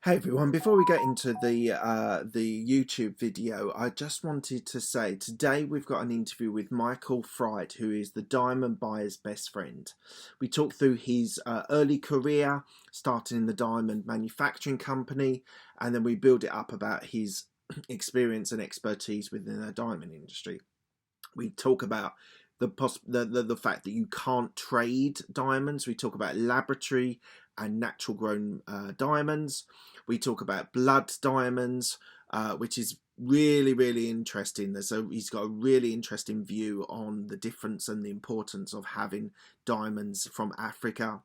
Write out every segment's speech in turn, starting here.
Hey everyone, before we get into the YouTube video, I just wanted to say today we've got an interview with Michael Fried, who is the diamond buyer's best friend. We talk through his early career, starting in the diamond manufacturing company, and then we build it up about his experience and expertise within the diamond industry. We talk about the fact that you can't trade diamonds. We talk about laboratory and natural grown diamonds. We talk about blood diamonds, which is really interesting. So he's got a really interesting view on the difference and the importance of having diamonds from Africa.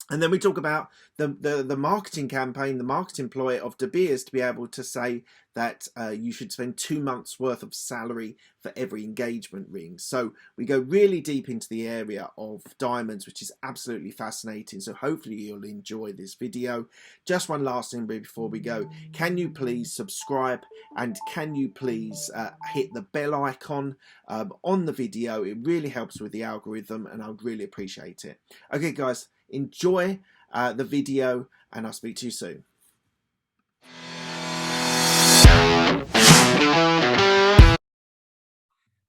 And then we talk about the marketing campaign, the marketing ploy of De Beers to be able to say that you should spend 2 months worth of salary for every engagement ring. So we go really deep into the area of diamonds, which is absolutely fascinating. So hopefully you'll enjoy this video. Just one last thing before we go. Can you please subscribe and can you please hit the bell icon on the video? It really helps with the algorithm and I would really appreciate it. Okay guys, enjoy the video and I'll speak to you soon.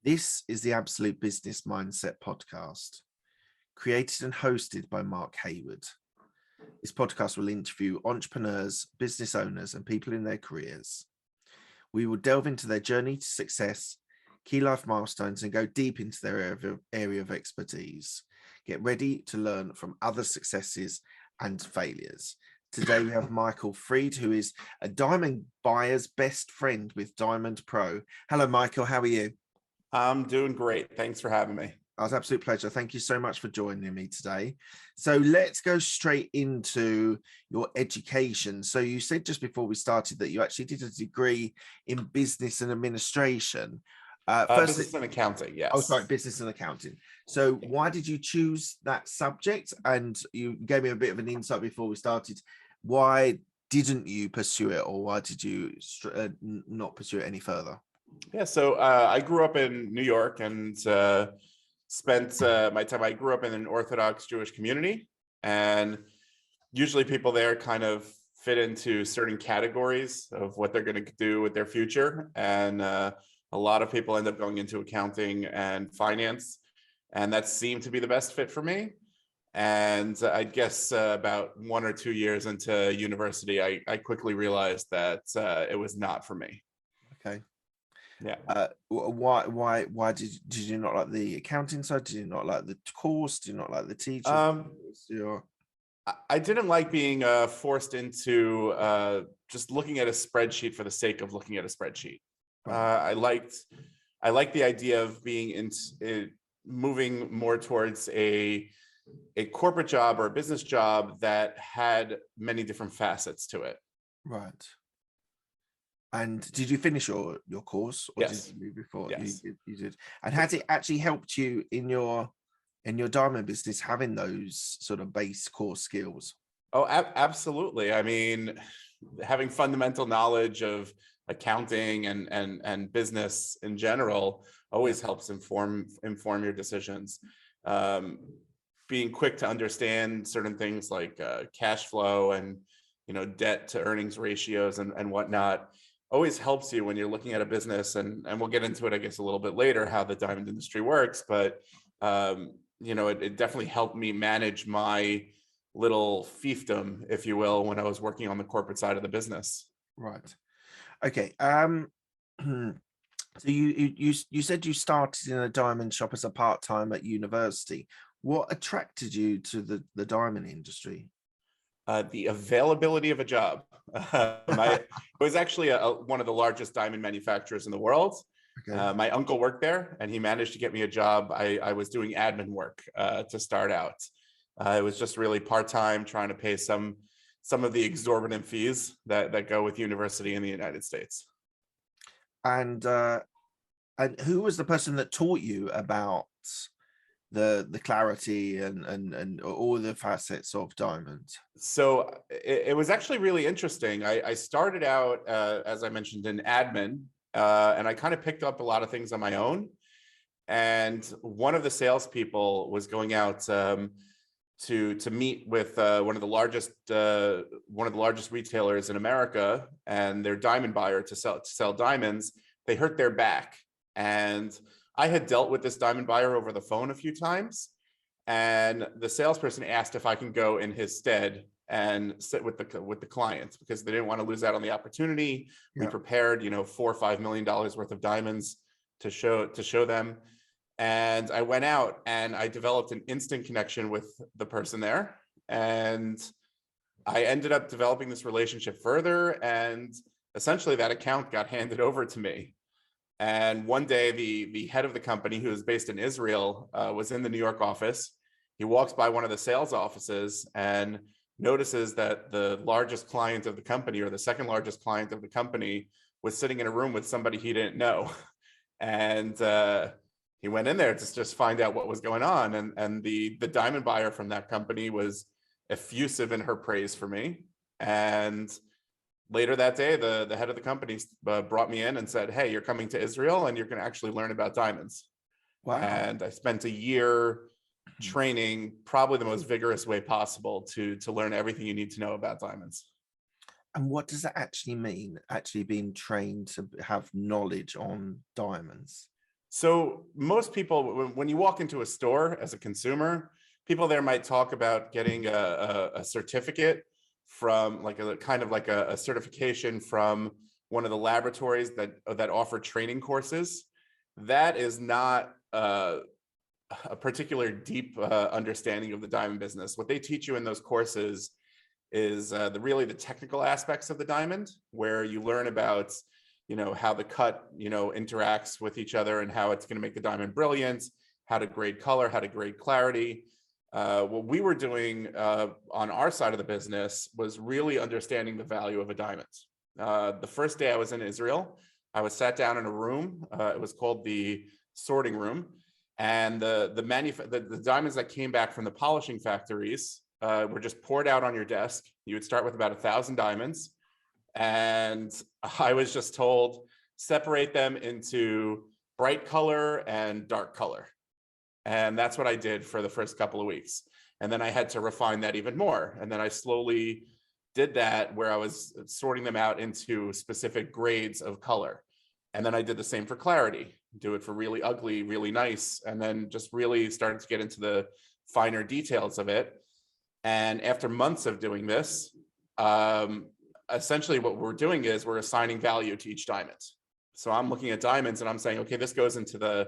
This is the Absolute Business Mindset podcast, created and hosted by Mark Hayward. This podcast will interview entrepreneurs, business owners, and people in their careers. We will delve into their journey to success, key life milestones, and go deep into their area of expertise. Get ready to learn from other successes and failures. Today we have Michael Fried, who is a diamond buyer's best friend with Diamond Pro. Hello, Michael. How are you? I'm doing great. Thanks for having me. Oh, it's an absolute pleasure. Thank you so much for joining me today. So let's go straight into your education. So you said just before we started that you actually did a degree in business and administration. Business and accounting, yes. Oh, sorry, business and accounting. So why did you choose that subject? And you gave me a bit of an insight before we started. Why didn't you pursue it, or why did you not pursue it any further? Yeah, so I grew up in New York and spent my time. I grew up in an Orthodox Jewish community, and usually people there kind of fit into certain categories of what they're going to do with their future. And a lot of people end up going into accounting and finance, and that seemed to be the best fit for me. And I guess about 1 or 2 years into university, I quickly realized that it was not for me. Okay. Yeah. Why did you not like the accounting side? Did you not like the course? Did you not like the teacher? I didn't like being forced into just looking at a spreadsheet for the sake of looking at a spreadsheet. I liked the idea of being moving more towards a corporate job or a business job that had many different facets to it. Right. And did you finish your course? Or yes. Did you before? Yes. You did. And has it actually helped you in your diamond business having those sort of base core skills? Oh, absolutely. I mean, having fundamental knowledge of accounting and business in general always helps inform your decisions. Being quick to understand certain things like cash flow and debt to earnings ratios and whatnot always helps you when you're looking at a business. And we'll get into it, I guess, a little bit later, how the diamond industry works. But it definitely helped me manage my little fiefdom, if you will, when I was working on the corporate side of the business. Right. Okay. So you said you started in a diamond shop as a part-time at university. What attracted you to the diamond industry? The availability of a job. It was actually one of the largest diamond manufacturers in the world. Okay. My uncle worked there, and he managed to get me a job. I was doing admin work to start out. It was just really part-time, trying to pay some of the exorbitant fees that go with university in the United States. And who was the person that taught you about the clarity and all the facets of diamonds? So it was actually really interesting. I started out, as I mentioned, in admin, and I kind of picked up a lot of things on my own. And one of the salespeople was going out to meet with one of the largest retailers in America and their diamond buyer to sell diamonds. They hurt their back, and I had dealt with this diamond buyer over the phone a few times, and the salesperson asked if I can go in his stead and sit with the clients because they didn't want to lose out on the opportunity. We Yeah. prepared, $4 or $5 million worth of diamonds to show them. And I went out and I developed an instant connection with the person there. And I ended up developing this relationship further. And essentially that account got handed over to me. And one day the head of the company, who is based in Israel, was in the New York office. He walks by one of the sales offices and notices that the largest client of the company, or the second largest client of the company, was sitting in a room with somebody he didn't know. And he went in there to just find out what was going on. And the diamond buyer from that company was effusive in her praise for me. And later that day, the head of the company brought me in and said, "Hey, you're coming to Israel and you're going to actually learn about diamonds." Wow. And I spent a year training, probably the most vigorous way possible, to learn everything you need to know about diamonds. And what does that actually mean, actually being trained to have knowledge on diamonds? So most people, when you walk into a store as a consumer, people there might talk about getting a certificate from, like a kind of like a certification from one of the laboratories that offer training courses. That is not a particular deep understanding of the diamond business. What they teach you in those courses is really the technical aspects of the diamond, where you learn about how the cut interacts with each other and how it's going to make the diamond brilliant, how to grade color, how to grade clarity. What we were doing on our side of the business was really understanding the value of a diamond. The first day I was in Israel, I was sat down in a room. It was called the sorting room, and the diamonds that came back from the polishing factories were just poured out on your desk. You would start with about 1,000 diamonds. And I was just told, separate them into bright color and dark color. And that's what I did for the first couple of weeks. And then I had to refine that even more. And then I slowly did that, where I was sorting them out into specific grades of color. And then I did the same for clarity, do it for really ugly, really nice, and then just really started to get into the finer details of it. And after months of doing this, essentially what we're doing is we're assigning value to each diamond. So I'm looking at diamonds and I'm saying, okay, this goes into the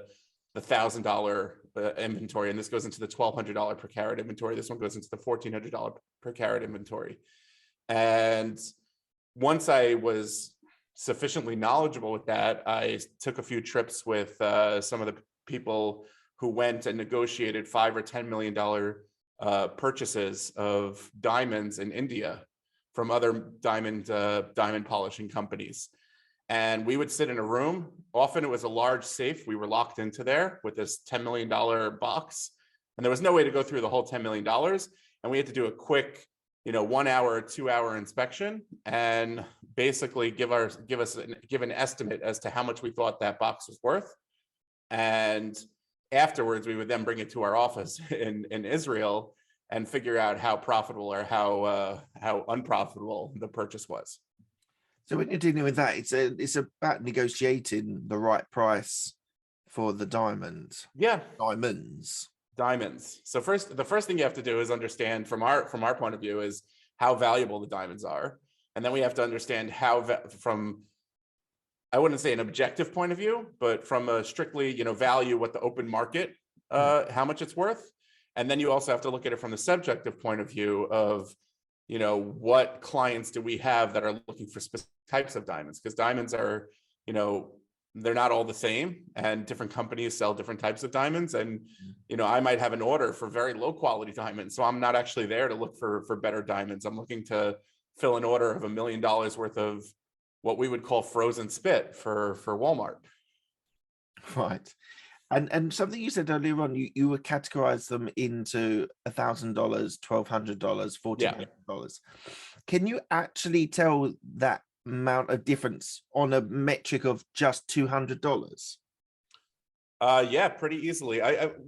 $1,000 inventory, and this goes into the $1,200 per carat inventory. This one goes into the $1,400 per carat inventory. And once I was sufficiently knowledgeable with that, I took a few trips with some of the people who went and negotiated $5 or $10 million purchases of diamonds in India from other diamond polishing companies. And we would sit in a room. Often it was a large safe. We were locked into there with this $10 million box. And there was no way to go through the whole $10 million. And we had to do a quick, 1 hour, 2 hour inspection and basically give an estimate as to how much we thought that box was worth. And afterwards, we would then bring it to our office in Israel and figure out how profitable or how unprofitable the purchase was. So when you're dealing with that, it's about negotiating the right price for the diamonds. Yeah, Diamonds. So the first thing you have to do is understand from our point of view is how valuable the diamonds are, and then we have to understand how from, I wouldn't say an objective point of view, but from a strictly value, what the open market how much it's worth. And then you also have to look at it from the subjective point of view of what clients do we have that are looking for specific types of diamonds, because diamonds are they're not all the same, and different companies sell different types of diamonds. And I might have an order for very low quality diamonds, so I'm not actually there to look for better diamonds. I'm looking to fill an order of $1 million worth of what we would call frozen spit for Walmart. Right. And something you said earlier on, you would categorize them into $1,000, $1,200, $1,400. Can you actually tell that amount of difference on a metric of just $200? Yeah, pretty easily.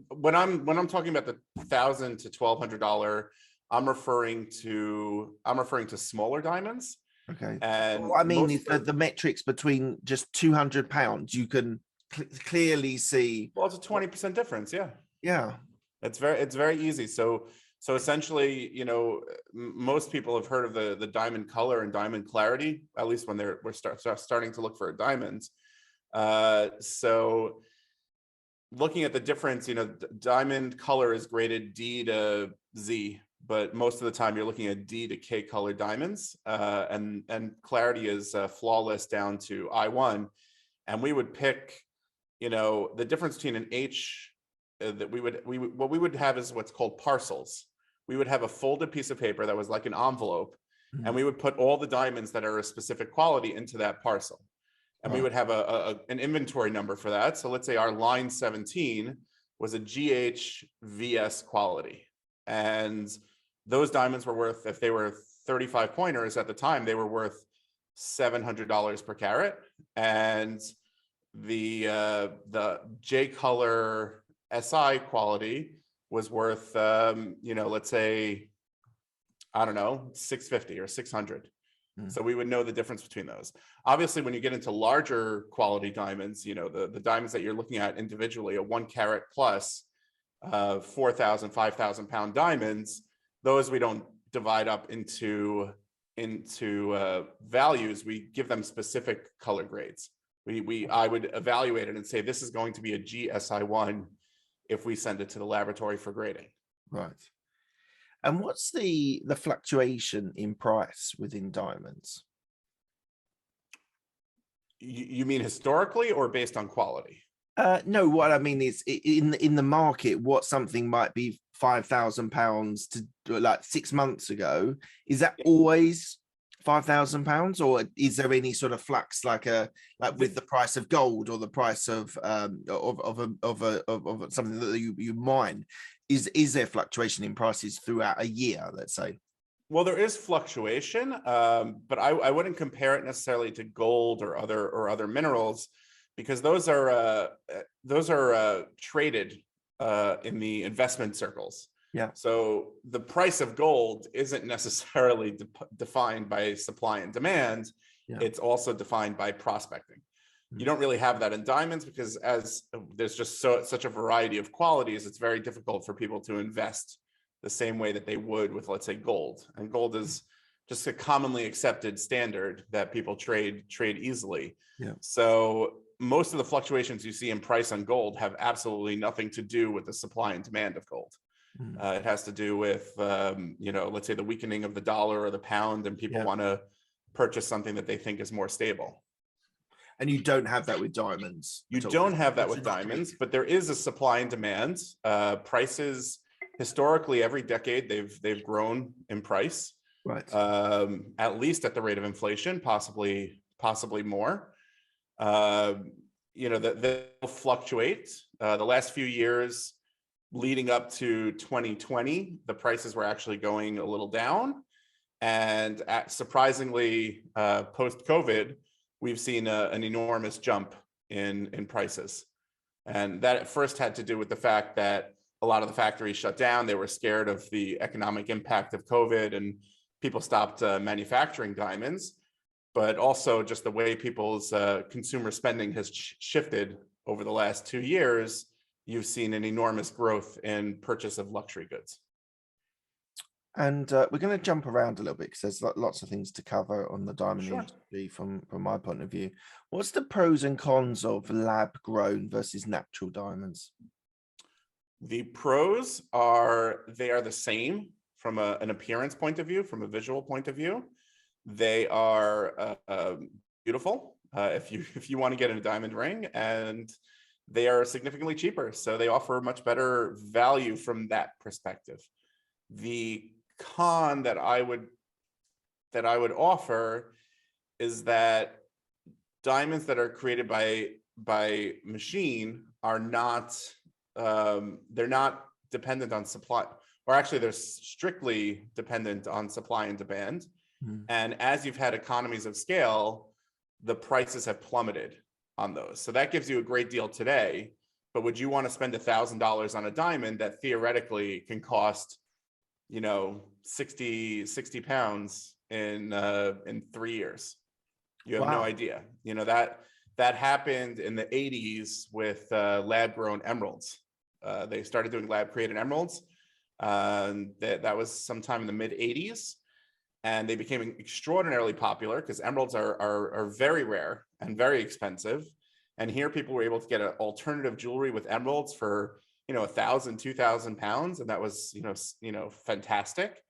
When I'm talking about the $1,000 to $1,200, I'm referring to smaller diamonds. Okay. And What I mean most is that the metrics between just £200, you can clearly see. well, it's a 20% difference. Yeah. Yeah. It's very easy. So essentially, most people have heard of the diamond color and diamond clarity, at least when we're starting to look for diamonds. So looking at the difference, diamond color is graded D to Z, but most of the time you're looking at D to K color diamonds, and clarity is flawless down to I1. And we would pick, the difference between an H that what we would have is what's called parcels. We would have a folded piece of paper that was like an envelope, and we would put all the diamonds that are a specific quality into that parcel. And we would have an inventory number for that. So let's say our line 17 was a GHVS quality. And those diamonds were worth, if they were 35 pointers at the time, they were worth $700 per carat. And the J color SI quality was worth, let's say, I don't know, 650 or 600. So we would know the difference between those. Obviously, when you get into larger quality diamonds, the diamonds that you're looking at individually, a 1 carat plus, 4,000, 5,000 pound diamonds, those we don't divide up into values. We give them specific color grades. I would evaluate it and say, this is going to be a GSI1 if we send it to the laboratory for grading. Right. And what's the fluctuation in price within diamonds? You mean historically or based on quality? No, what I mean is in the market, what something might be £5,000 to like 6 months ago, is that always £5,000, or is there any sort of flux like with the price of gold or the price of something that you mine? Is there fluctuation in prices throughout a year, let's say? Well, there is fluctuation, but I wouldn't compare it necessarily to gold or other minerals, because those are traded in the investment circles. Yeah. So the price of gold isn't necessarily defined by supply and demand. Yeah. It's also defined by prospecting. You don't really have that in diamonds, because as there's just such a variety of qualities, it's very difficult for people to invest the same way that they would with, let's say, gold. And gold is just a commonly accepted standard that people trade easily. Yeah. So most of the fluctuations you see in price on gold have absolutely nothing to do with the supply and demand of gold. It has to do with, let's say, the weakening of the dollar or the pound, and people want to purchase something that they think is more stable. And you don't have that with diamonds. You don't have that with diamonds, but there is a supply and demand. Prices historically, every decade, they've grown in price, right? At least at the rate of inflation, possibly more. They'll fluctuate. The last few years leading up to 2020, the prices were actually going a little down, and surprisingly, post-COVID, we've seen an enormous jump in prices. And that at first had to do with the fact that a lot of the factories shut down. They were scared of the economic impact of COVID, and people stopped manufacturing diamonds. But also just the way people's consumer spending has shifted over the last 2 years. You've seen an enormous growth in purchase of luxury goods. And we're going to jump around a little bit because there's lots of things to cover on the diamond industry from my point of view. What's the pros and cons of lab grown versus natural diamonds? The pros are they are the same from an appearance point of view, from a visual point of view. They are beautiful if you want to get a diamond ring, and they are significantly cheaper. So they offer much better value from that perspective. The con that I would offer is that diamonds that are created by machine are not they're not dependent on supply, or actually they're strictly dependent on supply and demand. And as you've had economies of scale, the prices have plummeted on those. So that gives you a great deal today. but would you want to spend $1,000 on a diamond that theoretically can cost, 60 pounds in 3 years? You have no Wow. idea. That happened in the 80s with lab grown emeralds. They started doing lab created emeralds. That was sometime in the mid 80s, and they became extraordinarily popular because emeralds are very rare and very expensive. And here people were able to get an alternative jewelry with emeralds for 1,000, 2,000 pounds, and that was fantastic.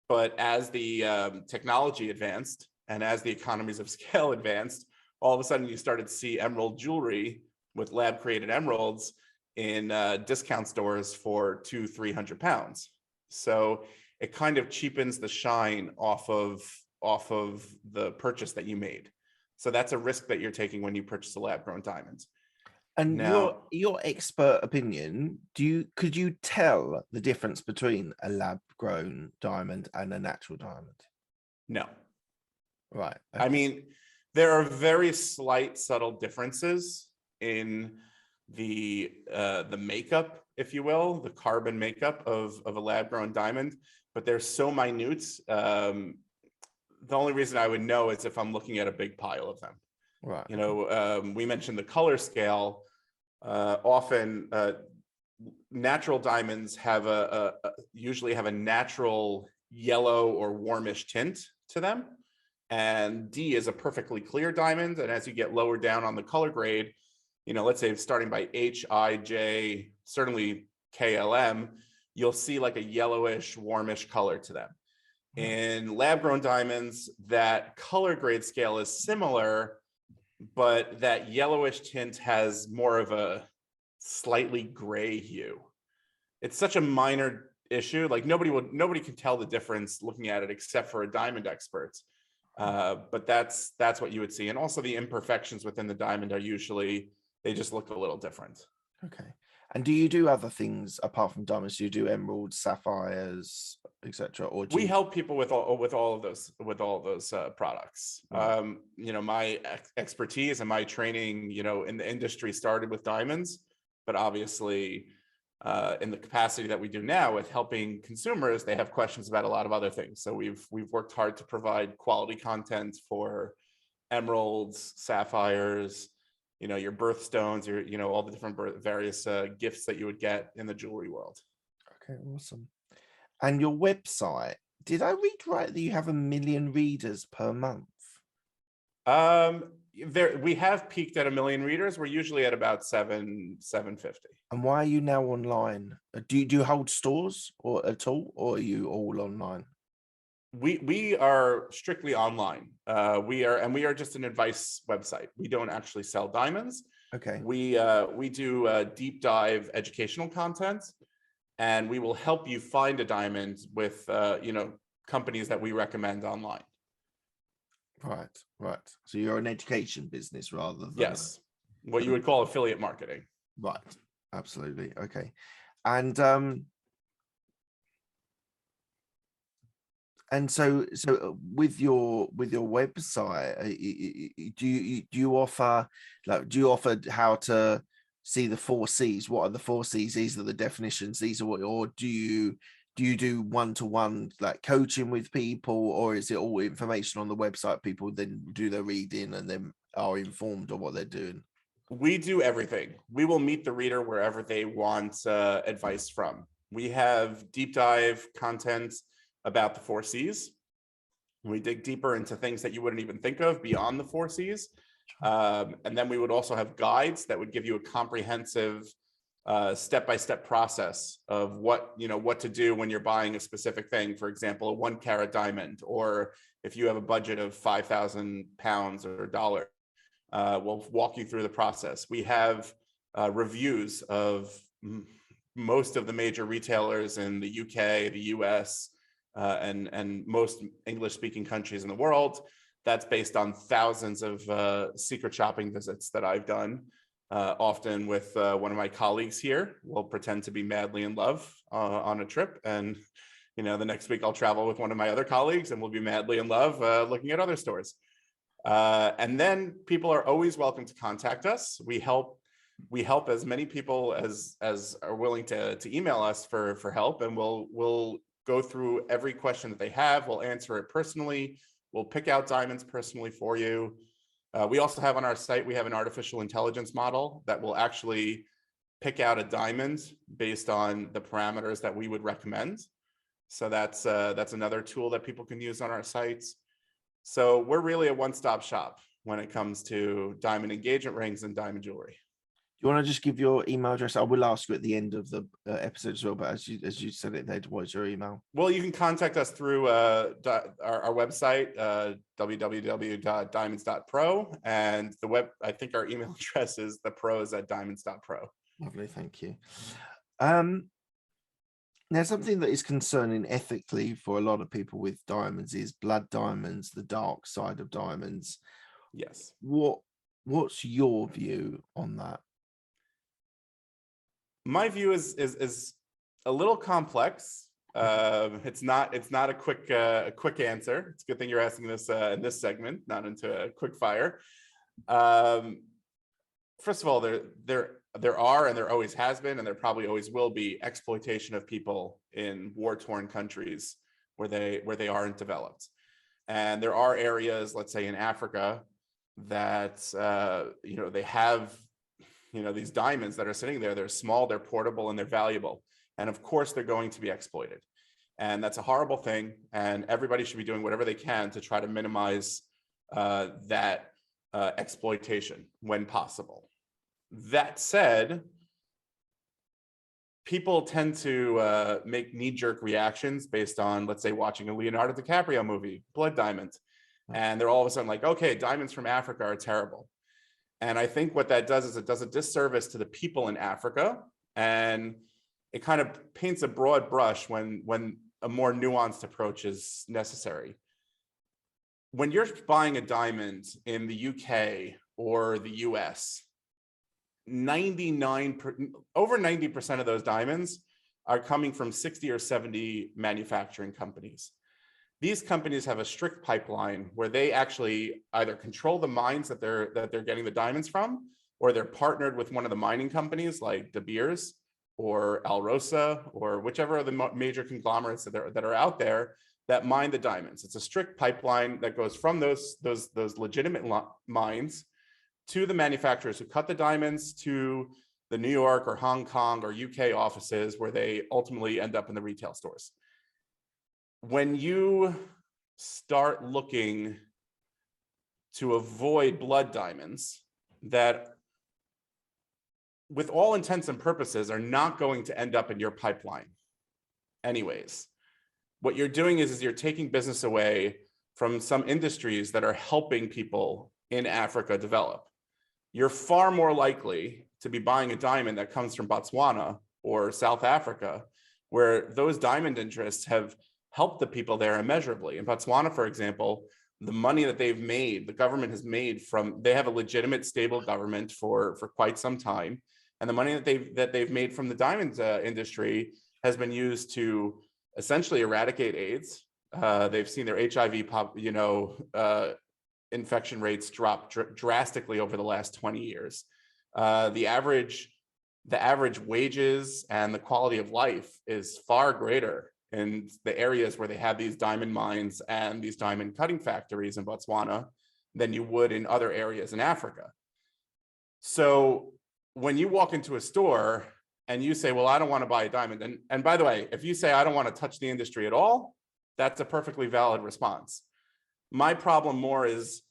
But as the technology advanced and as the economies of scale advanced, all of a sudden you started to see emerald jewelry with lab created emeralds in discount stores for 200-300 pounds. So it kind of cheapens the shine off of the purchase that you made. So that's a risk that you're taking when you purchase a lab grown diamond. And Now, your expert opinion, could you tell the difference between a lab grown diamond and a natural diamond? no. Right. I Okay. mean, there are very slight, subtle differences in the makeup, if you will, the carbon makeup of a lab grown diamond, but they're so minute. The only reason I would know is if I'm looking at a big pile of them. Right. We mentioned the color scale. Often, natural diamonds have usually have a natural yellow or warmish tint to them. And D is a perfectly clear diamond. And as you get lower down on the color grade, let's say starting by H, I, J, certainly KLM, you'll see like a yellowish, warmish color to them. In lab grown diamonds, that color grade scale is similar, but that yellowish tint has more of a slightly gray hue. It's such a minor issue. Like nobody can tell the difference looking at it except for a diamond expert. But that's what you would see. And also the imperfections within the diamond are usually, they just look a little different. Okay. And do you do other things apart from diamonds? Do you do emeralds, sapphires, etc.? Or do We you... help people with all of those products. Right. My expertise and my training, in the industry started with diamonds, but obviously, in the capacity that we do now with helping consumers, they have questions about a lot of other things. So we've worked hard to provide quality content for emeralds, sapphires, your birthstones, all the different various gifts that you would get in the jewelry world. Okay, awesome. And your website, did I read right that you have 1 million readers per month? We have peaked at 1 million readers. We're usually at about 750. And why are you now online? Do you hold stores or at all, or are you all online? We are strictly online. We are just an advice website. We don't actually sell diamonds. Okay. We do deep dive educational content, and we will help you find a diamond with companies that we recommend online. Right. So you're an education business rather than... Yes, what you would call affiliate marketing. Right. Absolutely. Okay. And so with your website, do you offer how to see the 4 C's? What are the 4 C's? These are the definitions. These are what, or do you do one-to-one like coaching with people, or is it all information on the website? People then do their reading and then are informed of what they're doing. We do everything. We will meet the reader wherever they want advice from. We have deep dive content about the 4 C's. We dig deeper into things that you wouldn't even think of beyond the 4 C's. And then we would also have guides that would give you a comprehensive step-by-step process of what to do when you're buying a specific thing. For example, a 1 carat diamond, or if you have a budget of 5,000 pounds or $1. We'll walk you through the process. We have reviews of most of the major retailers in the UK, the US, and most English-speaking countries in the world. That's based on thousands of secret shopping visits that I've done, often with one of my colleagues here. We'll pretend to be madly in love on a trip, and the next week I'll travel with one of my other colleagues, and we'll be madly in love looking at other stores. And then people are always welcome to contact us. We help we help as many people as are willing to email us for help, and we'll go through every question that they have. We'll answer it personally. We'll pick out diamonds personally for you. We also have on our site, we have an artificial intelligence model that will actually pick out a diamond based on the parameters that we would recommend. So that's another tool that people can use on our sites. So we're really a one-stop shop when it comes to diamond engagement rings and diamond jewelry. Do you want to just give your email address? I will ask you at the end of the episode as well, but as you said it there, what is your email? Well, you can contact us through our website, www.diamonds.pro, and I think our email address is thepros@diamonds.pro. Lovely, thank you. Now, something that is concerning ethically for a lot of people with diamonds is blood diamonds, the dark side of diamonds. Yes. What's your view on that? My view is a little complex. It's not a quick answer. It's a good thing you're asking this in this segment, not into a quick fire. First of all, there are, and there always has been, and there probably always will be, exploitation of people in war-torn countries where they aren't developed. And there are areas, let's say in Africa, that they have these diamonds that are sitting there. They're small, they're portable, and they're valuable. And of course, they're going to be exploited. And that's a horrible thing. And everybody should be doing whatever they can to try to minimize that exploitation when possible. That said, people tend to make knee-jerk reactions based on, let's say, watching a Leonardo DiCaprio movie, Blood Diamond. And they're all of a sudden like, okay, diamonds from Africa are terrible. And I think what that does is it does a disservice to the people in Africa, and it kind of paints a broad brush when a more nuanced approach is necessary. When you're buying a diamond in the UK or the US, over 90% of those diamonds are coming from 60 or 70 manufacturing companies. These companies have a strict pipeline where they actually either control the mines that they're getting the diamonds from, or they're partnered with one of the mining companies like De Beers or Alrosa or whichever of the major conglomerates that are out there that mine the diamonds. It's a strict pipeline that goes from those legitimate mines to the manufacturers who cut the diamonds, to the New York or Hong Kong or UK offices where they ultimately end up in the retail stores. When you start looking to avoid blood diamonds that, with all intents and purposes, are not going to end up in your pipeline anyways, what you're doing is you're taking business away from some industries that are helping people in Africa develop. You're far more likely to be buying a diamond that comes from Botswana or South Africa, where those diamond interests have helped the people there immeasurably. In Botswana, for example, the money that they've made, the government has made they have a legitimate, stable government for quite some time. And the money that they've made from the diamond industry has been used to essentially eradicate AIDS. They've seen their HIV infection rates drop drastically over the last 20 years. The average wages and the quality of life is far greater in the areas where they have these diamond mines and these diamond cutting factories in Botswana than you would in other areas in Africa. So when you walk into a store and you say, well, I don't want to buy a diamond. And by the way, if you say, I don't want to touch the industry at all, that's a perfectly valid response. My problem more is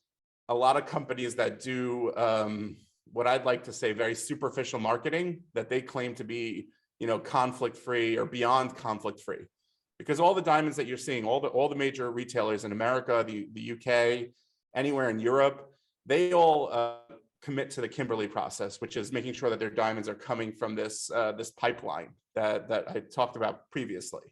a lot of companies that do what I'd like to say very superficial marketing that they claim to be, conflict-free or beyond conflict-free. Because all the diamonds that you're seeing, all the major retailers in America, the UK, anywhere in Europe, they all commit to the Kimberley process, which is making sure that their diamonds are coming from this pipeline that I talked about previously.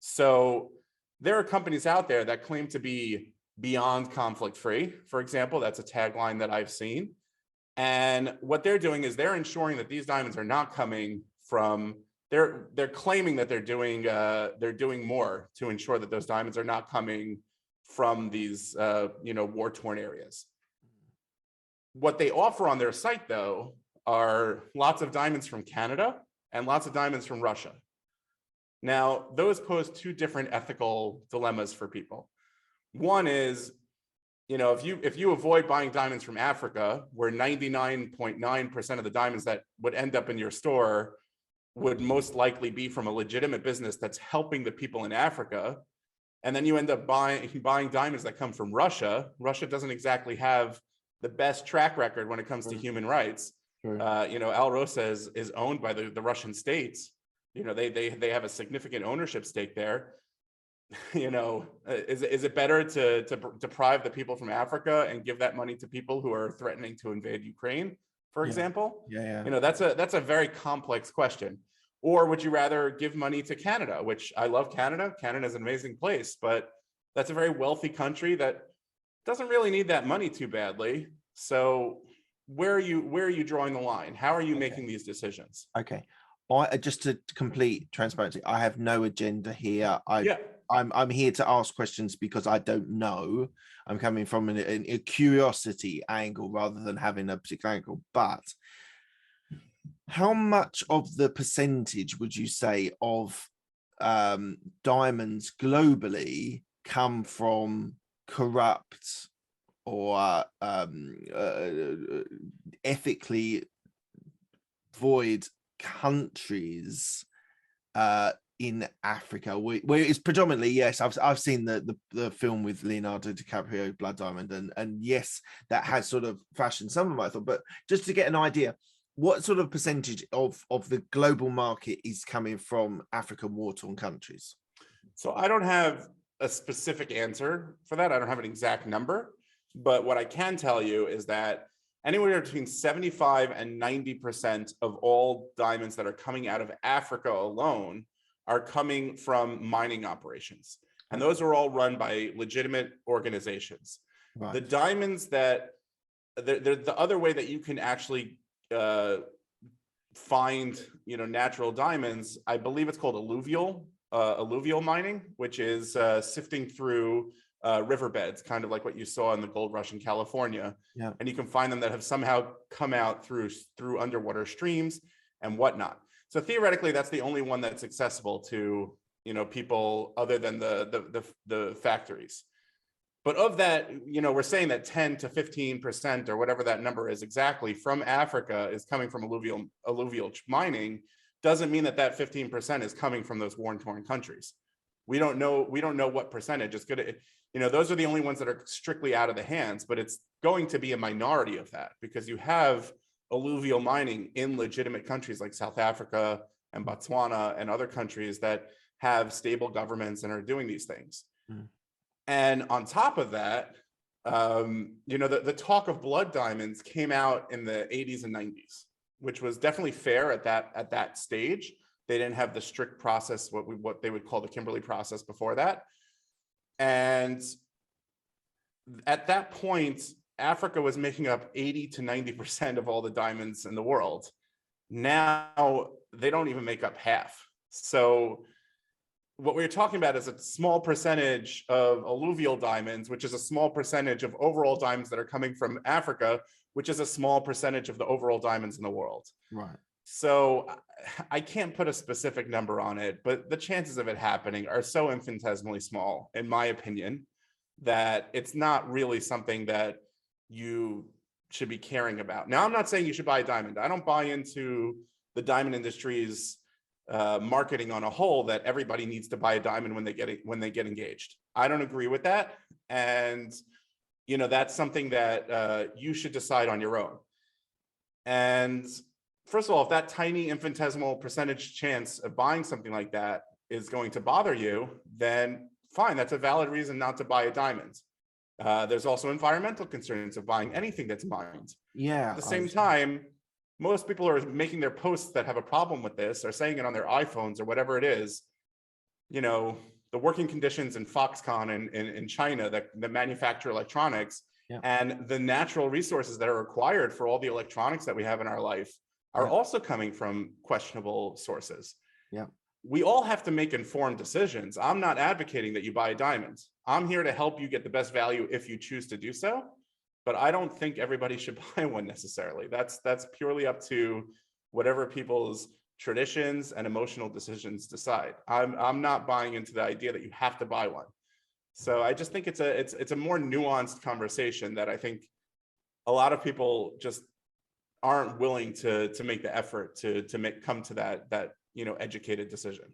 So there are companies out there that claim to be beyond conflict-free. For example, that's a tagline that I've seen. And what they're doing is they're ensuring that these diamonds are not coming from, they're claiming that they're doing more to ensure that those diamonds are not coming from these war-torn areas. What they offer on their site, though, are lots of diamonds from Canada and lots of diamonds from Russia. Now, those pose two different ethical dilemmas for people. One is, if you avoid buying diamonds from Africa, where 99.9% of the diamonds that would end up in your store would most likely be from a legitimate business that's helping the people in Africa, and then you end up buying diamonds that come from Russia. Russia doesn't exactly have the best track record when it comes to human rights. Alrosa is owned by the Russian states. They have a significant ownership stake there. Is it better to deprive the people from Africa and give that money to people who are threatening to invade Ukraine, for example? That's a very complex question. Or would you rather give money to Canada, which I love Canada. Canada is an amazing place, but that's a very wealthy country that doesn't really need that money too badly. So where are you drawing the line? How are you making these decisions? Okay. Just to complete transparency, I have no agenda here. I'm here to ask questions because I don't know. I'm coming from a curiosity angle rather than having a particular angle. But how much of the percentage would you say of diamonds globally come from corrupt or ethically void countries in Africa, where it's predominantly, yes, I've seen the film with Leonardo DiCaprio, Blood Diamond, and yes, that has sort of fashioned some of my thought. But just to get an idea, what sort of percentage of the global market is coming from African war-torn countries? So I don't have a specific answer for that. I don't have an exact number, but what I can tell you is that anywhere between 75 and 90% of all diamonds that are coming out of Africa alone are coming from mining operations. And those are all run by legitimate organizations. Right. The diamonds that, the other way that you can actually find, natural diamonds, I believe it's called alluvial mining, which is sifting through riverbeds, kind of like what you saw in the gold rush in California. Yeah. And you can find them that have somehow come out through underwater streams and whatnot. So theoretically, that's the only one that's accessible to people other than the factories. But of that, we're saying that 10 to 15% or whatever that number is exactly from Africa is coming from alluvial mining. Doesn't mean that 15% is coming from those war-torn countries. We don't know what percentage. It's gonna, those are the only ones that are strictly out of the hands, but it's going to be a minority of that because you have alluvial mining in legitimate countries like South Africa and Botswana and other countries that have stable governments and are doing these things. Mm. And on top of that, the talk of blood diamonds came out in the 80s and 90s, which was definitely fair at that stage. They didn't have the strict process, what they would call the Kimberley process before that. And at that point, Africa was making up 80 to 90% of all the diamonds in the world. Now they don't even make up half. So what we're talking about is a small percentage of alluvial diamonds, which is a small percentage of overall diamonds that are coming from Africa, which is a small percentage of the overall diamonds in the world. Right. So I can't put a specific number on it, but the chances of it happening are so infinitesimally small, in my opinion, that it's not really something that you should be caring about. Now, I'm not saying you should buy a diamond. I don't buy into the diamond industry's marketing on a whole that everybody needs to buy a diamond when they get engaged. I don't agree with that. And, that's something that you should decide on your own. And first of all, if that tiny infinitesimal percentage chance of buying something like that is going to bother you, then fine, that's a valid reason not to buy a diamond. There's also environmental concerns of buying anything that's mined. Yeah. At the same time, most people are making their posts that have a problem with this or saying it on their iPhones or whatever it is. The working conditions in Foxconn in China that manufacture electronics, yeah, and the natural resources that are required for all the electronics that we have in our life are, yeah, also coming from questionable sources. Yeah. We all have to make informed decisions. I'm not advocating that you buy a diamond. I'm here to help you get the best value if you choose to do so. but I don't think everybody should buy one necessarily. That's purely up to whatever people's traditions and emotional decisions decide. I'm not buying into the idea that you have to buy one. So I just think it's a more nuanced conversation that I think a lot of people just aren't willing to make the effort to come to that educated decision.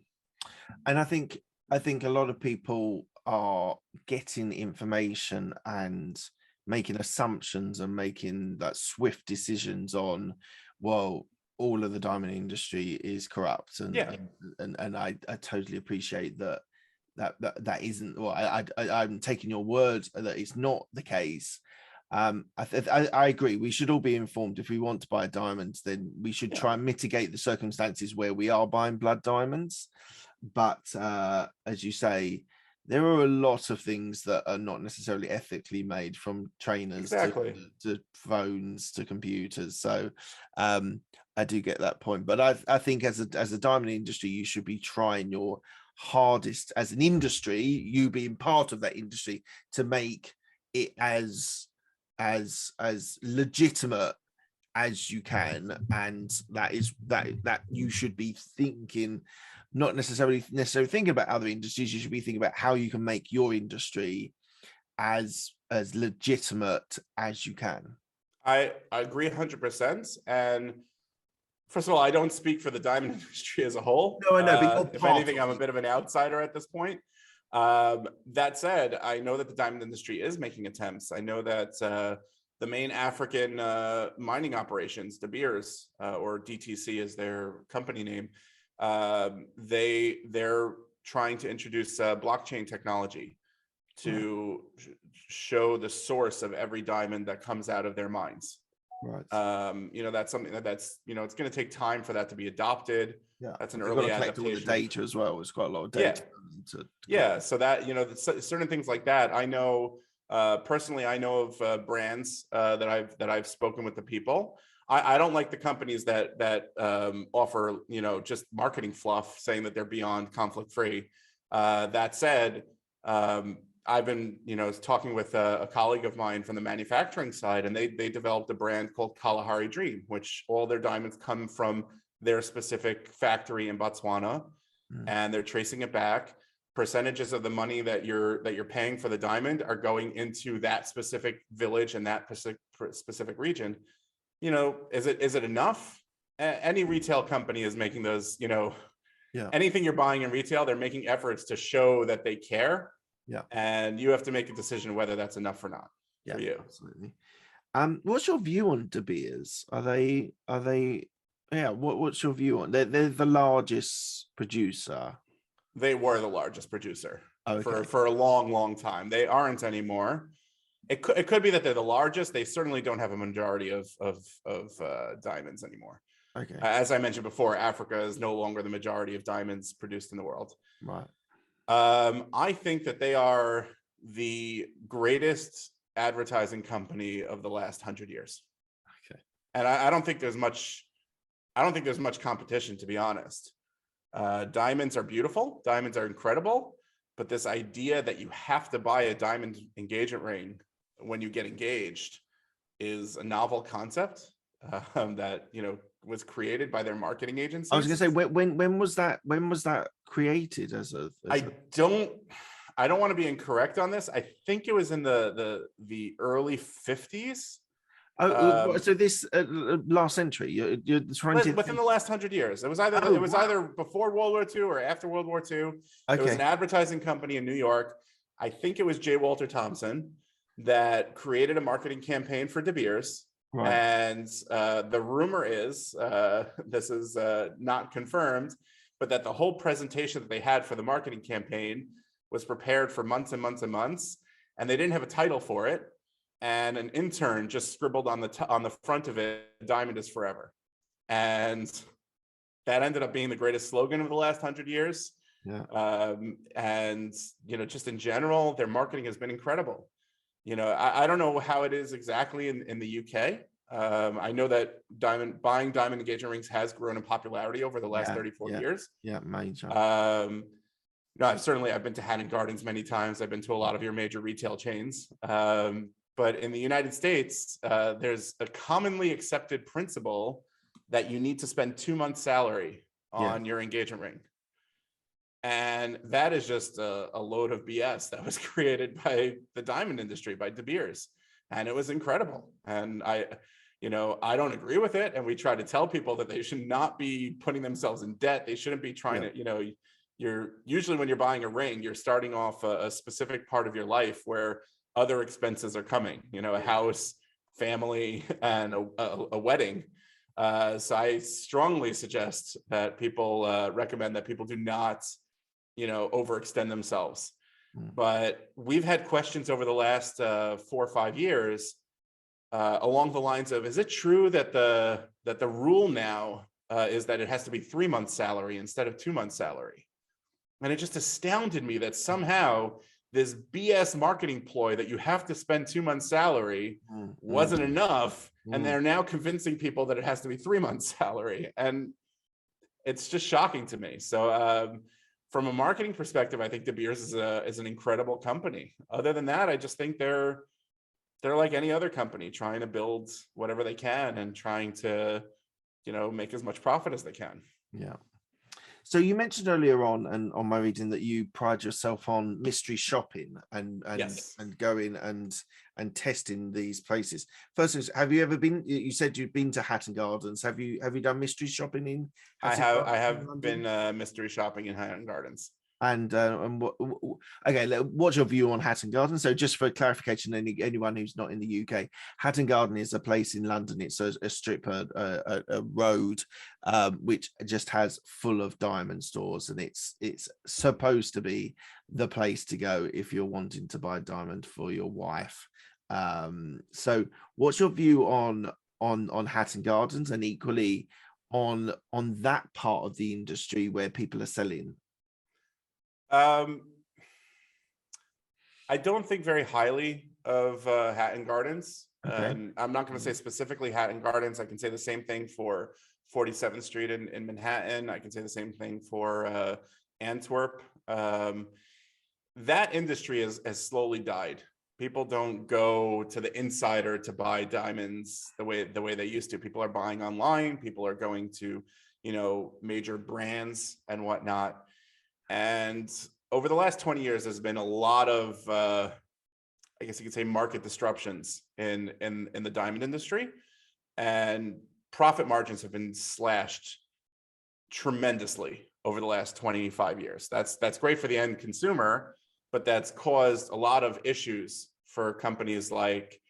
And I think a lot of people are getting information and making assumptions and making that swift decisions on, well, all of the diamond industry is corrupt, and Yeah, and I totally appreciate that isn't, well, I'm taking your word that it's not the case. I agree. We should all be informed. If we want to buy diamonds, then we should try and mitigate the circumstances where we are buying blood diamonds. But as you say, there are a lot of things that are not necessarily ethically made, from trainers exactly. to phones to computers. So I do get that point. But I think as a diamond industry, you should be trying your hardest, as an industry, you being part of that industry, to make it as legitimate as you can. And that is that you should be thinking, not necessarily thinking about other industries. You should be thinking about how you can make your industry as legitimate as you can. I agree 100%. And first of all, I don't speak for the diamond industry as a whole. No, I know, but you're If part anything, of I'm a it. bit of an outsider at this point. That said, I know that the diamond industry is making attempts. I know that the main African mining operations, De Beers, or DTC is their company name, they're trying to introduce blockchain technology to show the source of every diamond that comes out of their mines. Right. That's something that's it's going to take time for that to be adopted. Yeah. That's an You've got early to collect all the adaptation. data as well. It's quite a lot of Yeah. data. Yeah. So that, certain things like that. I know, personally, I know of brands that I've spoken with the people. I don't like the companies that offer, just marketing fluff saying that they're beyond conflict free. That said, I've been, talking with a colleague of mine from the manufacturing side, and they developed a brand called Kalahari Dream, which all their diamonds come from their specific factory in Botswana, and they're tracing it back. Percentages of the money that you're paying for the diamond are going into that specific village and that specific region. Is it enough? Any retail company is making those, anything you're buying in retail, they're making efforts to show that they care. Yeah. And you have to make a decision whether that's enough or not for you. Absolutely. What's your view on De Beers? Are they what's your view on? They're the largest producer. They were the largest producer Okay. for a long time. They aren't anymore. It could be that they're the largest. They certainly don't have a majority of diamonds anymore. Okay. As I mentioned before, Africa is no longer the majority of diamonds produced in the world. Right. I think that they are the greatest advertising company of the last 100 years. Okay. And I don't think there's much competition, to be honest. Diamonds are beautiful. Diamonds are incredible. But this idea that you have to buy a diamond engagement ring when you get engaged is a novel concept that, was created by their marketing agency. I was going to say, when was that? When was that created? I don't want to be incorrect on this. I think it was in the early 50s. So this last century, you're trying to within the last 100 years. It was either before World War II or after World War II. Okay. It was an advertising company in New York. I think it was J. Walter Thompson that created a marketing campaign for De Beers. Right. And the rumor is, this is not confirmed, but that the whole presentation that they had for the marketing campaign was prepared for months and months and months, and they didn't have a title for it. And an intern just scribbled on the front of it, "Diamond is forever," and that ended up being the greatest slogan of the last 100 years. Yeah. And just in general, their marketing has been incredible. I don't know how it is exactly in the UK. I know that buying diamond engagement rings has grown in popularity over the last 34 years. Yeah, major. No, I've been to Haddon Gardens many times. I've been to a lot of your major retail chains. But in the United States, there's a commonly accepted principle that you need to spend 2 months' salary on your engagement ring. And that is just a load of BS that was created by the diamond industry, by De Beers. And it was incredible. And I don't agree with it. And we try to tell people that they should not be putting themselves in debt. They shouldn't be trying to, you're usually, when you're buying a ring, you're starting off a specific part of your life where other expenses are coming, a house, family, and a wedding. So I strongly suggest that people recommend that people do not, overextend themselves. But we've had questions over the last 4 or 5 years along the lines of, is it true that the rule now is that it has to be 3 months salary instead of 2 months salary? And it just astounded me that somehow this BS marketing ploy that you have to spend 2 months salary wasn't enough. And they're now convincing people that it has to be 3 months salary. And it's just shocking to me. So from a marketing perspective, I think De Beers is an incredible company. Other than that, I just think they're like any other company, trying to build whatever they can and trying to, make as much profit as they can. Yeah. So you mentioned earlier on my reading that you pride yourself on mystery shopping and Yes. and going and testing these places. First is, have you ever been? You said you've been to Hatton Gardens. Have you done mystery shopping in? I have been mystery shopping in Hatton Gardens. And what's your view on Hatton Garden? So just for clarification, anyone who's not in the UK, Hatton Garden is a place in London. It's a strip, a road, which just has full of diamond stores, and it's supposed to be the place to go if you're wanting to buy a diamond for your wife. So what's your view on Hatton Gardens, and equally on that part of the industry where people are selling? I don't think very highly of Hatton Gardens. Okay. I'm not going to say specifically Hatton Gardens. I can say the same thing for 47th Street in Manhattan. I can say the same thing for Antwerp. That industry has slowly died. People don't go to the insider to buy diamonds the way they used to. People are buying online. People are going to, major brands and whatnot. And over the last 20 years, there's been a lot of, I guess you could say, market disruptions in the diamond industry, and profit margins have been slashed tremendously over the last 25 years. That's great for the end consumer, but that's caused a lot of issues for companies like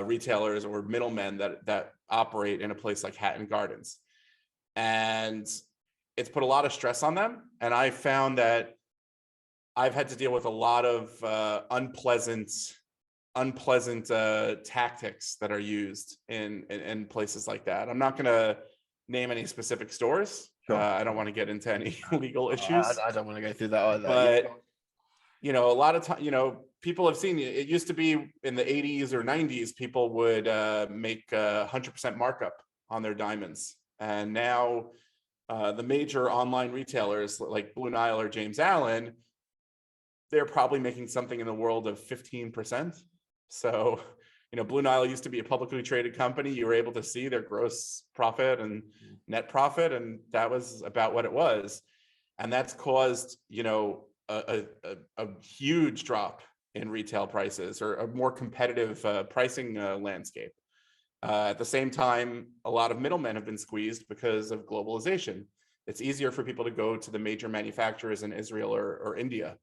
retailers or middlemen that operate in a place like Hatton Gardens. And it's put a lot of stress on them. And I found that I've had to deal with a lot of unpleasant tactics that are used in places like that. I'm not going to name any specific stores. Sure. I don't want to get into any legal issues. I don't want to go through that either. But a lot of time, people have seen it. Used to be in the 80s or 90s, people would make 100% markup on their diamonds, and now the major online retailers like Blue Nile or James Allen, they're probably making something in the world of 15%. So, Blue Nile used to be a publicly traded company. You were able to see their gross profit and net profit, and that was about what it was. And that's caused, a huge drop in retail prices, or a more competitive pricing landscape. At the same time, a lot of middlemen have been squeezed because of globalization. It's easier for people to go to the major manufacturers in Israel or India.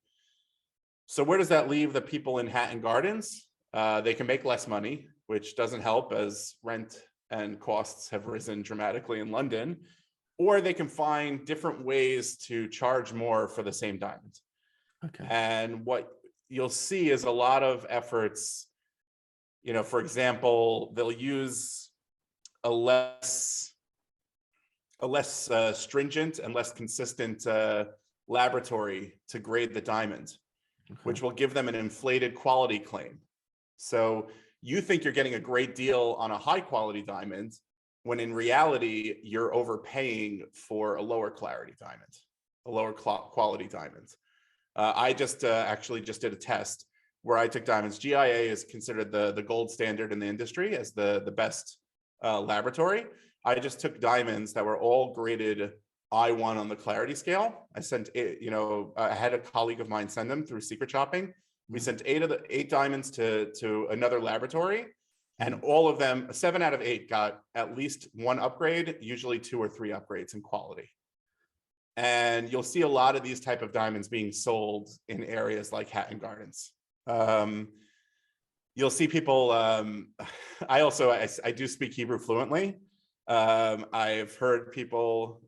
So where does that leave the people in Hatton Gardens? They can make less money, which doesn't help as rent and costs have risen dramatically in London, or they can find different ways to charge more for the same diamond. Okay. And what you'll see is a lot of efforts. For example, they'll use a less stringent and less consistent laboratory to grade the diamond, which will give them an inflated quality claim. So you think you're getting a great deal on a high quality diamond, when in reality, you're overpaying for a lower clarity diamond, a lower quality diamond. I just actually just did a test where I took diamonds. GIA is considered the gold standard in the industry as the best laboratory. I just took diamonds that were all graded I1 on the clarity scale. I sent it, I had a colleague of mine send them through secret shopping. We sent eight diamonds to another laboratory, and all of them, 7 out of 8, got at least 1 upgrade, usually 2 or 3 upgrades in quality. And you'll see a lot of these type of diamonds being sold in areas like Hatton Gardens. You'll see people, I do speak Hebrew fluently. I've heard people,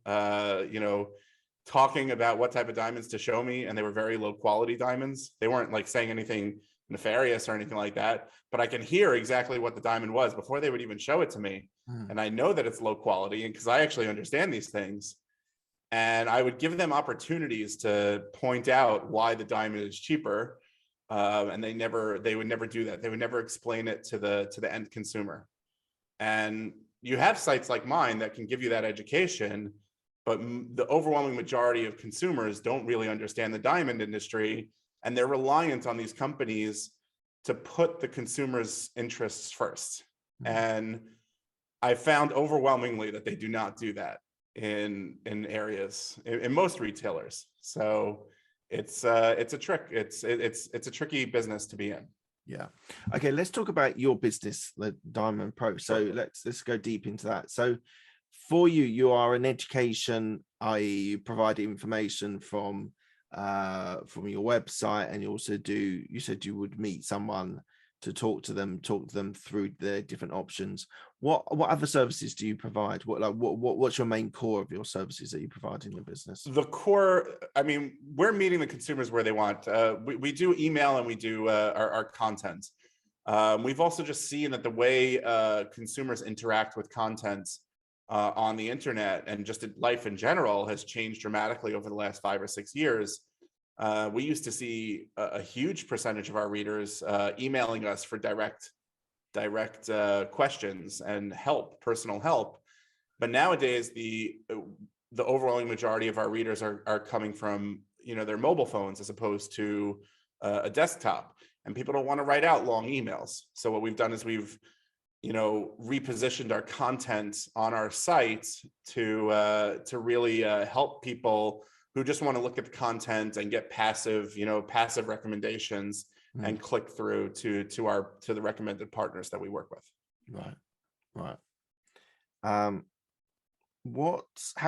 talking about what type of diamonds to show me, and they were very low quality diamonds. They weren't like saying anything nefarious or anything like that, but I can hear exactly what the diamond was before they would even show it to me. And I know that it's low quality, and because I actually understand these things. And I would give them opportunities to point out why the diamond is cheaper. And they would never do that. They would never explain it to the end consumer. And you have sites like mine that can give you that education, but the overwhelming majority of consumers don't really understand the diamond industry, and they're reliant on these companies to put the consumer's interests first. And I found overwhelmingly that they do not do that in areas, in most retailers. So it's a trick. It's a tricky business to be in. Yeah. Okay, let's talk about your business, the Diamond Pro. So let's go deep into that. So for you, you are an education, i.e. you provide information from your website, and you also you said you would meet someone to talk to them through the different options. What other services do you provide? What's your main core of your services that you provide in your business? The core, I mean, we're meeting the consumers where they want. We do email, and we do our content. We've also just seen that the way consumers interact with content on the internet and just life in general has changed dramatically over the last 5 or 6 years. We used to see a huge percentage of our readers emailing us for direct questions and personal help. But nowadays, the overwhelming majority of our readers are coming from their mobile phones as opposed to a desktop, and people don't want to write out long emails. So what we've done is we've repositioned our content on our site to really help people who just want to look at the content and get passive recommendations and click through to the recommended partners that we work with. Right. How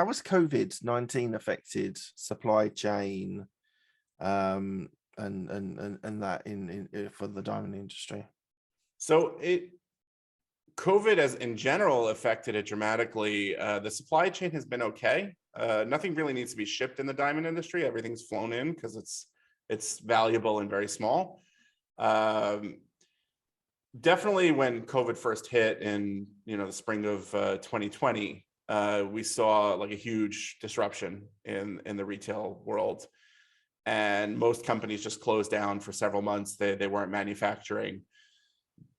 has COVID-19 affected supply chain and that in for the diamond industry? So COVID as in general affected it dramatically. The supply chain has been okay. Nothing really needs to be shipped in the diamond industry. Everything's flown in because it's valuable and very small. Definitely when COVID first hit in the spring of 2020, we saw like a huge disruption in the retail world, and most companies just closed down for several months. They weren't manufacturing.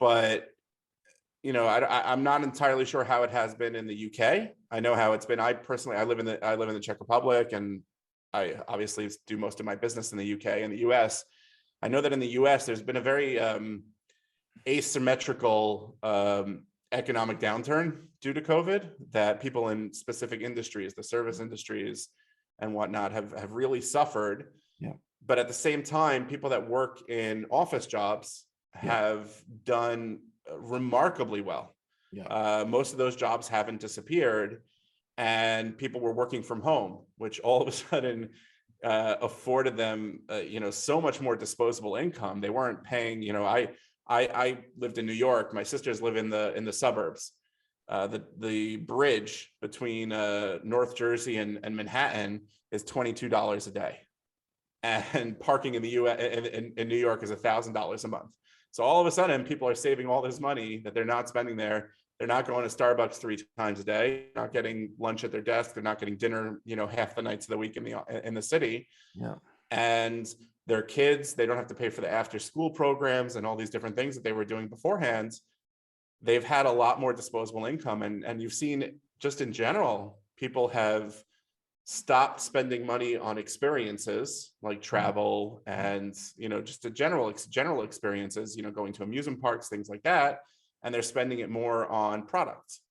But I'm not entirely sure how it has been in the UK. I know how it's been. I live in the Czech Republic, and I obviously do most of my business in the UK and the US. I know that in the US there's been a very asymmetrical economic downturn due to COVID, that people in specific industries, the service industries and whatnot, have really suffered. Yeah. But at the same time, people that work in office jobs have done remarkably well. Most of those jobs haven't disappeared, and people were working from home, which all of a sudden afforded them so much more disposable income. They weren't paying. I lived in New York. My sisters live in the suburbs. The bridge between North Jersey and Manhattan is $22 a day, and parking in the U.S. in New York is $1,000 a month. So all of a sudden, people are saving all this money that they're not spending there. They're not going to Starbucks 3 times a day, not getting lunch at their desk. They're not getting dinner, half the nights of the week in the city. Yeah. And their kids, they don't have to pay for the after school programs and all these different things that they were doing beforehand. They've had a lot more disposable income. And you've seen just in general, people have stopped spending money on experiences like travel and just a general experiences, going to amusement parks, things like that, and they're spending it more on products,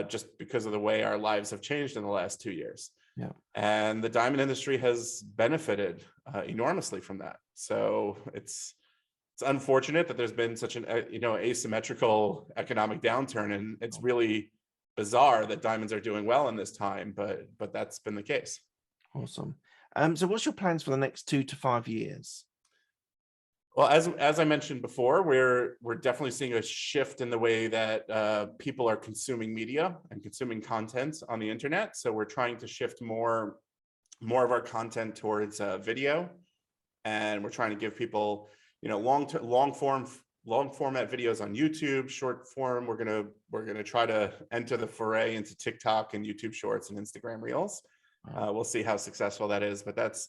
just because of the way our lives have changed in the last 2 years. Yeah. And the diamond industry has benefited enormously from that. So it's unfortunate that there's been such an asymmetrical economic downturn, and it's really bizarre that diamonds are doing well in this time, but that's been the case. Awesome. So what's your plans for the next 2 to 5 years? Well, as I mentioned before, we're definitely seeing a shift in the way that people are consuming media and consuming content on the internet. So we're trying to shift more of our content towards video, and we're trying to give people long format videos on YouTube. Short form, we're gonna try to enter the foray into TikTok and YouTube Shorts and Instagram Reels. We'll see how successful that is, but that's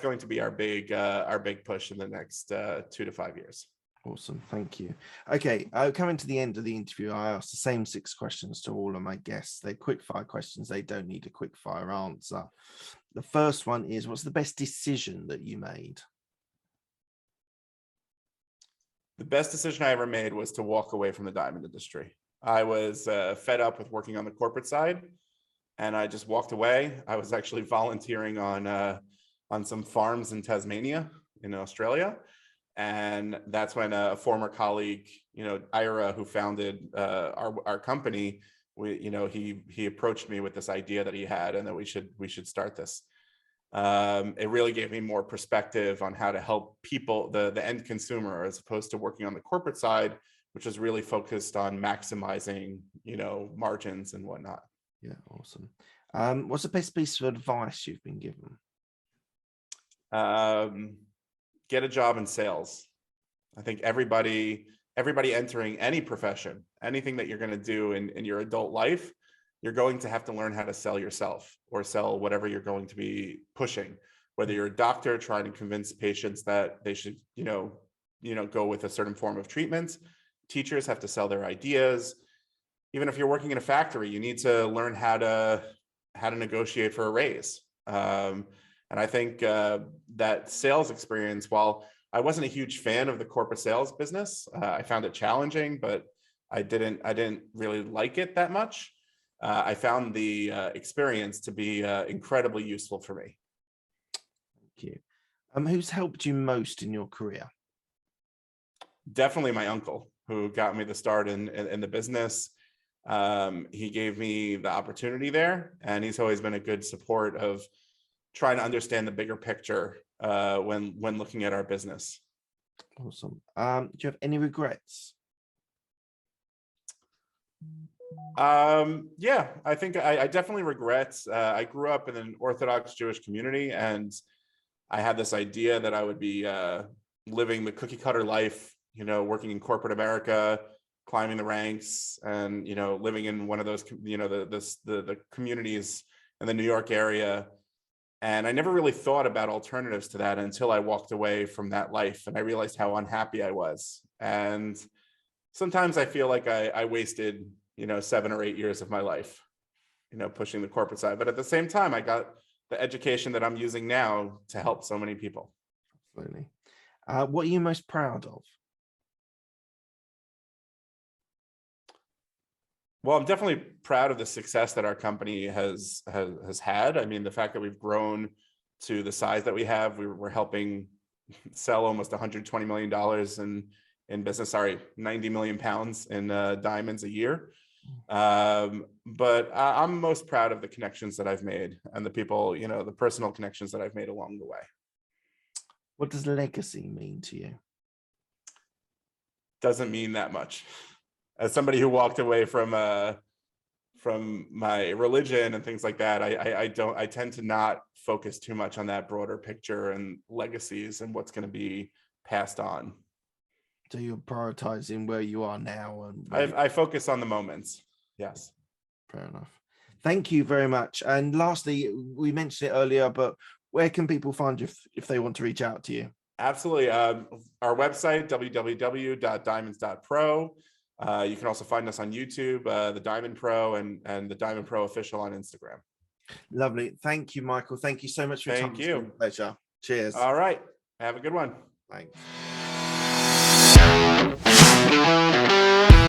going to be our big push in the next 2 to 5 years. Awesome, thank you. Okay, coming to the end of the interview, I asked the same 6 questions to all of my guests. They're quick fire questions. They don't need a quick fire answer. The first one is, what's the best decision that you made? The best decision I ever made was to walk away from the diamond industry. I was fed up with working on the corporate side, and I just walked away. I was actually volunteering on some farms in Tasmania, in Australia, and that's when a former colleague, Ira, who founded our company, he approached me with this idea that he had, and that we should start this. It really gave me more perspective on how to help people, the end consumer, as opposed to working on the corporate side, which is really focused on maximizing, margins and whatnot. Yeah, awesome. What's the best piece of advice you've been given? Get a job in sales. I think everybody entering any profession, anything that you're going to do in your adult life, you're going to have to learn how to sell yourself or sell whatever you're going to be pushing. Whether you're a doctor trying to convince patients that they should, go with a certain form of treatment, teachers have to sell their ideas. Even if you're working in a factory, you need to learn how to negotiate for a raise. And I think that sales experience, while I wasn't a huge fan of the corporate sales business, I found it challenging, but I didn't really like it that much. I found the experience to be incredibly useful for me. Thank you. Who's helped you most in your career? Definitely my uncle, who got me the start in the business. He gave me the opportunity there, and he's always been a good support of trying to understand the bigger picture when looking at our business. Awesome. Do you have any regrets? Yeah, I think I definitely regret. I grew up in an Orthodox Jewish community, and I had this idea that I would be living the cookie cutter life, working in corporate America, climbing the ranks, and living in one of those, the communities in the New York area. And I never really thought about alternatives to that until I walked away from that life, and I realized how unhappy I was. And sometimes I feel like I wasted 7 or 8 years of my life, pushing the corporate side. But at the same time, I got the education that I'm using now to help so many people. Absolutely. What are you most proud of? Well, I'm definitely proud of the success that our company has had. I mean, the fact that we've grown to the size that we have, we're helping sell almost $120 million in business. Sorry, 90 million pounds in diamonds a year. But I'm most proud of the connections that I've made and the people, the personal connections that I've made along the way. What does legacy mean to you? Doesn't mean that much. As somebody who walked away from my religion and things like that, I tend to not focus too much on that broader picture and legacies and what's going to be passed on. So you're prioritizing where you are now, and I focus on the moments. Yes. Fair enough. Thank you very much. And lastly, we mentioned it earlier, but where can people find you if they want to reach out to you? Absolutely. Our website, www.diamonds.pro. You can also find us on YouTube, the Diamond Pro, and the Diamond Pro Official on Instagram. Lovely. Thank you, Michael. Thank you so much for your time. Thank It's been you. a pleasure. Cheers. All right. Have a good one. Thanks.